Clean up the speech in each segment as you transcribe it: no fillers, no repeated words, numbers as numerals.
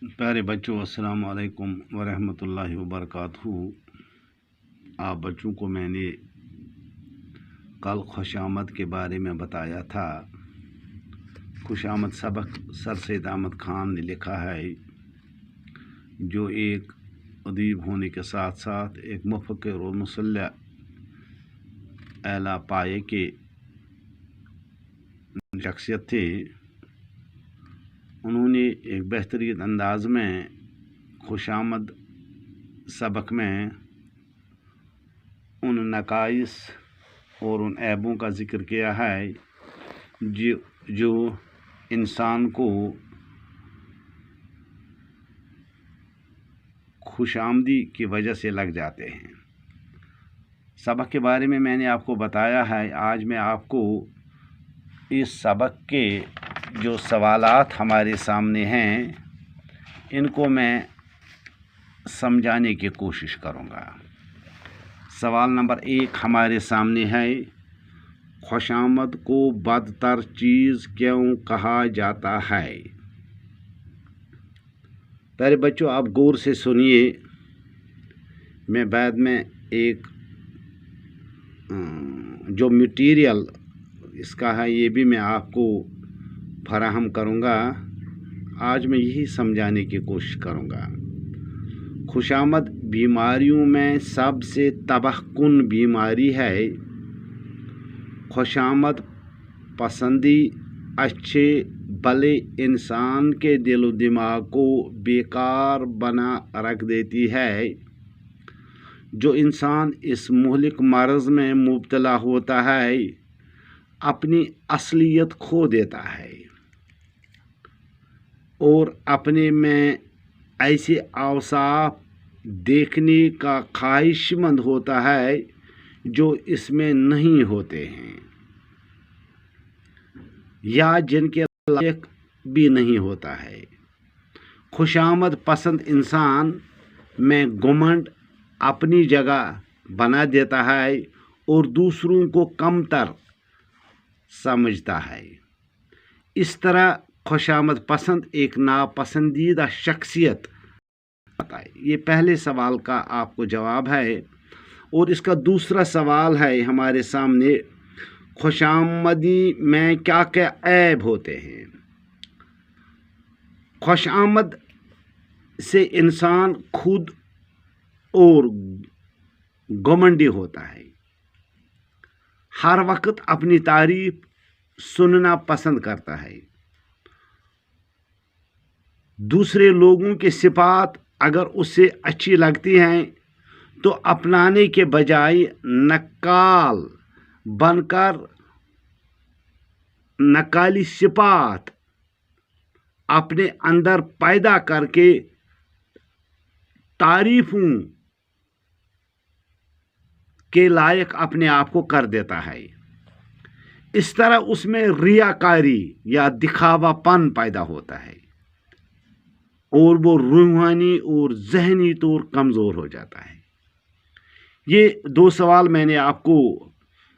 प्यारे बच्चों, अस्सलाम वालेकुम वरहमतुल्लाहि वबरकातुहू। आप बच्चों को मैंने कल खुशामद के बारे में बताया था। खुशामद सबक सर सैयद अहमद खान ने लिखा है, जो एक अदीब होने के साथ साथ एक मुफ़क्किर और मुसल्लह आला पाए के शख्सियत थे। उन्होंने एक बेहतरीन अंदाज में खुशामद सबक में उन नकाइस और उन ऐबों का ज़िक्र किया है जो इंसान को खुशामदी की वजह से लग जाते हैं। सबक के बारे में मैंने आपको बताया है। आज मैं आपको इस सबक के जो सवालात हमारे सामने हैं, इनको मैं समझाने की कोशिश करूँगा। सवाल नंबर 1 हमारे सामने है, खुशामद को बदतर चीज़ क्यों कहा जाता है? प्यारे बच्चों, आप गौर से सुनिए। मैं बाद में एक जो मटीरियल इसका है, ये भी मैं आपको फराहम करूँगा। आज मैं यही समझाने की कोशिश करूँगा। खुशामद बीमारियों में सबसे तबाहकुन बीमारी है। खुशामद पसंदी अच्छे भले इंसान के दिल दिमाग को बेकार बना रख देती है। जो इंसान इस मुहलिक मर्ज़ में मुब्तला होता है, अपनी असलियत खो देता है और अपने में ऐसे औसाफ देखने का ख्वाहिशमंद होता है जो इसमें नहीं होते हैं या जिनके लायक भी नहीं होता है। खुशामद पसंद इंसान में घमंड अपनी जगह बना देता है और दूसरों को कमतर समझता है। इस तरह खुशामद पसंद एक नापसंदीदा शख्सियत है। ये पहले सवाल का आपको जवाब है। और इसका दूसरा सवाल है हमारे सामने, खुशामदी में क्या क्या ऐब होते हैं? खुशामद से इंसान खुद और घमंडी होता है। हर वक्त अपनी तारीफ सुनना पसंद करता है। दूसरे लोगों की सिफात अगर उससे अच्छी लगती हैं तो अपनाने के बजाय नक्काल बनकर नकाली सिफात अपने अंदर पैदा करके तारीफों के लायक अपने आप को कर देता है। इस तरह उसमें रियाकारी या दिखावापन पैदा होता है और वो रूहानी और ज़हनी तौर कमज़ोर हो जाता है। ये 2 सवाल मैंने आपको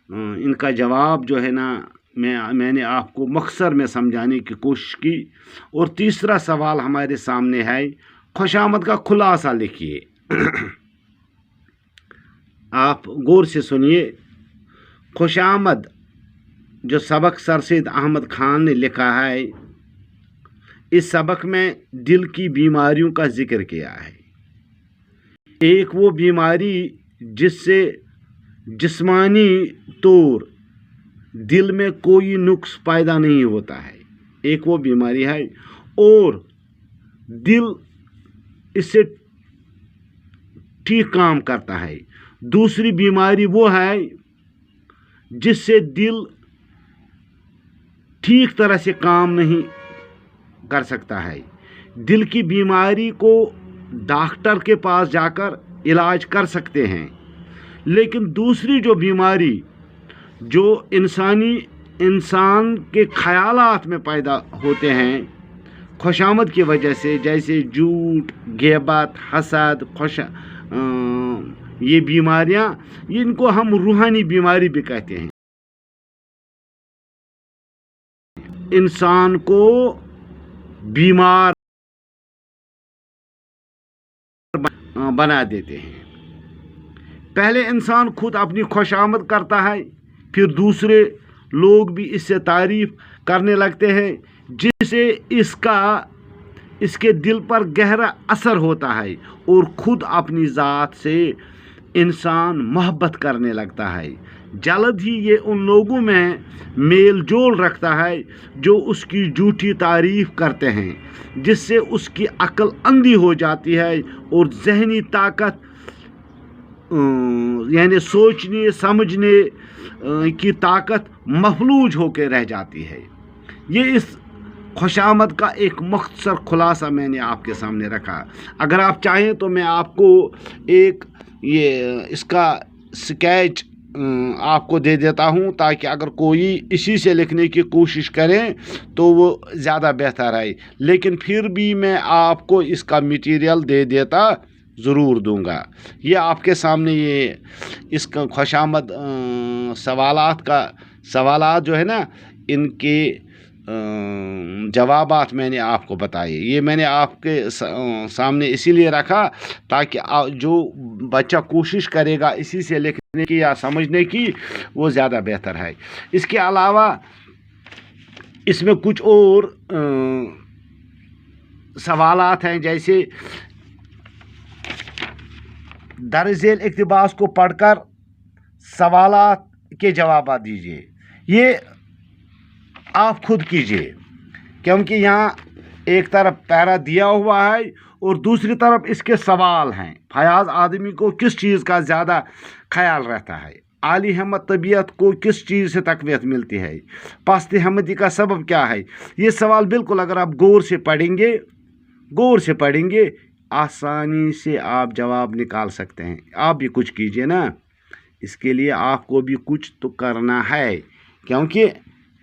इनका जवाब जो है ना, मैंने आपको मख्सर में समझाने की कोशिश की। और तीसरा सवाल हमारे सामने है, खुशामद का खुलासा लिखिए। आप गौर से सुनिए। खुशामद जो सबक सर सैयद अहमद खान ने लिखा है, इस सबक में दिल की बीमारियों का जिक्र किया है। एक वो बीमारी जिससे जिस्मानी तौर दिल में कोई नुक्स पैदा नहीं होता है, एक वो बीमारी है और दिल इससे ठीक काम करता है। दूसरी बीमारी वो है जिससे दिल ठीक तरह से काम नहीं कर सकता है। दिल की बीमारी को डॉक्टर के पास जाकर इलाज कर सकते हैं, लेकिन दूसरी जो बीमारी जो इंसान के ख़यालात में पैदा होते हैं खुशामद की वजह से, जैसे झूठ, ग़ीबत, हसद, ये बीमारियां, इनको हम रूहानी बीमारी भी कहते हैं। इंसान को बीमार बना देते हैं। पहले इंसान खुद अपनी खुशामद करता है, फिर दूसरे लोग भी इससे तारीफ करने लगते हैं, जिससे इसके दिल पर गहरा असर होता है और खुद अपनी ज़ात से इंसान मोहब्बत करने लगता है। जल्द ही ये उन लोगों में मेल जोल रखता है जो उसकी झूठी तारीफ करते हैं, जिससे उसकी अक्ल अंधी हो जाती है और जहनी ताकत यानी सोचने समझने की ताकत महफूज होकर रह जाती है। ये इस खुशामद का एक मुख्तसर खुलासा मैंने आपके सामने रखा। अगर आप चाहें तो मैं आपको एक इसका स्केच आपको दे देता हूं, ताकि अगर कोई इसी से लिखने की कोशिश करें तो वो ज़्यादा बेहतर है, लेकिन फिर भी मैं आपको इसका मटेरियल दे देता ज़रूर दूंगा। ये आपके सामने ये इसका खुशामद सवालात जो है ना, इनके जवाबात मैंने आपको बताए। ये मैंने आपके सामने इसीलिए रखा ताकि जो बच्चा कोशिश करेगा इसी से लिखने की या समझने की, वो ज़्यादा बेहतर है। इसके अलावा इसमें कुछ और सवालात हैं, जैसे दर्जेल इक्तिबास को पढ़कर सवालात के जवाब दीजिए। ये आप खुद कीजिए, क्योंकि यहाँ एक तरफ पैरा दिया हुआ है और दूसरी तरफ इसके सवाल हैं। फयाज आदमी को किस चीज़ का ज़्यादा ख्याल रहता है? आली हिम्मत तबीयत को किस चीज़ से तकवीत मिलती है? पस्त हिम्मती का सबब क्या है? ये सवाल बिल्कुल अगर आप गौर से पढ़ेंगे आसानी से आप जवाब निकाल सकते हैं। आप भी कुछ कीजिए ना, इसके लिए आपको भी कुछ तो करना है, क्योंकि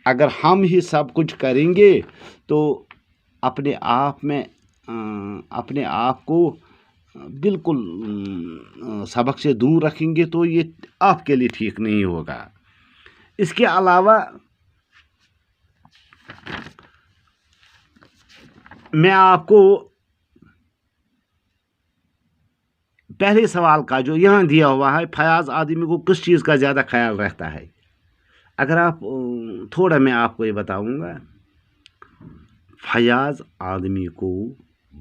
अगर हम ही सब कुछ करेंगे तो अपने आप को बिल्कुल सबक से दूर रखेंगे तो ये आपके लिए ठीक नहीं होगा। इसके अलावा मैं आपको पहले सवाल का जो यहाँ दिया हुआ है, फयाज आदमी को किस चीज़ का ज़्यादा ख्याल रहता है, अगर आप थोड़ा मैं आपको ये बताऊंगा। फयाज आदमी को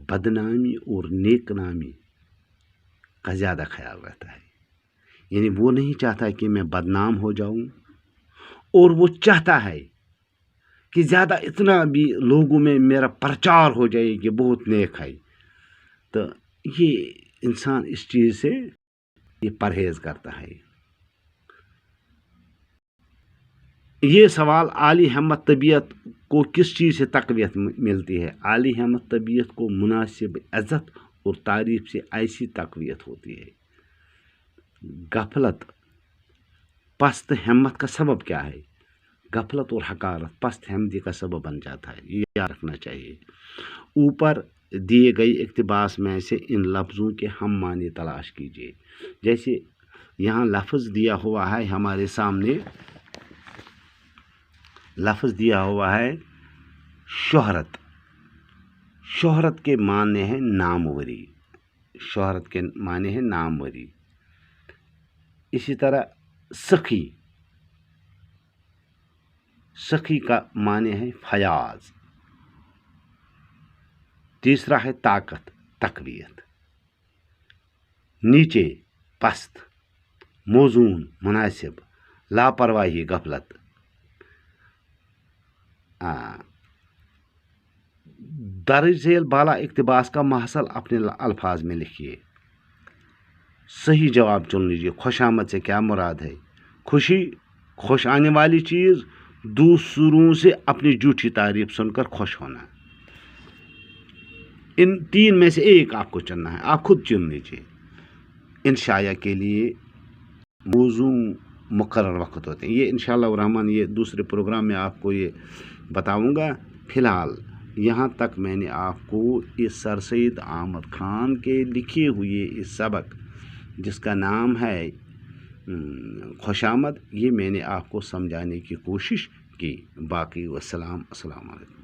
बदनामी और नेकनामी का ज़्यादा ख्याल रहता है, यानी वो नहीं चाहता कि मैं बदनाम हो जाऊं, और वो चाहता है कि ज़्यादा इतना भी लोगों में मेरा प्रचार हो जाए कि बहुत नेक है। तो ये इंसान इस चीज़ से ये परहेज़ करता है। ये सवाल आली हिम्मत तबीयत को किस चीज़ से तकवीत मिलती है? आली हिम्मत तबीयत को मुनासिब इज़्ज़त और तारीफ़ से ऐसी तकवीत होती है। गफलत पस्त हिम्मत का सबब क्या है? गफलत और हकारत पस्त हिम्मती का सबब बन जाता है, ये याद रखना चाहिए। ऊपर दिए गए इक्तिबास में से इन लफ्ज़ों के हम माने तलाश कीजिए। जैसे यहाँ लफ्ज़ दिया हुआ है हमारे सामने, लफ्ज़ दिया हुआ है शोहरत। शोहरत के माने हैं नामवरी, शोहरत के माने हैं नामवरी। इसी तरह सखी, सखी का माने है फयाज। तीसरा है ताकत, तकवीत। नीचे पस्त, मौजून मुनासिब, लापरवाही गफलत। दर्जेल बाला इक्तिबास का महसल अपने अल्फाज में लिखिए। सही जवाब चुन लीजिए। खुशामद से क्या मुराद है? खुशी, खुश आने वाली चीज़, दूसरों से अपनी झूठी तारीफ सुनकर खुश होना। इन तीन में से एक आपको चुनना है, आप खुद चुन लीजिए। इन शाया के लिए मौजू मुकर्रर वक्त होते हैं, ये इंशाअल्लाह रहमान ये दूसरे प्रोग्राम में आपको ये बताऊंगा। फ़िलहाल यहाँ तक मैंने आपको इस सर सैयद अहमद ख़ान के लिखे हुए इस सबक जिसका नाम है खुशामद, ये मैंने आपको समझाने की कोशिश की। बाकी वस्सलाम, अस्सलाम वालेकुम।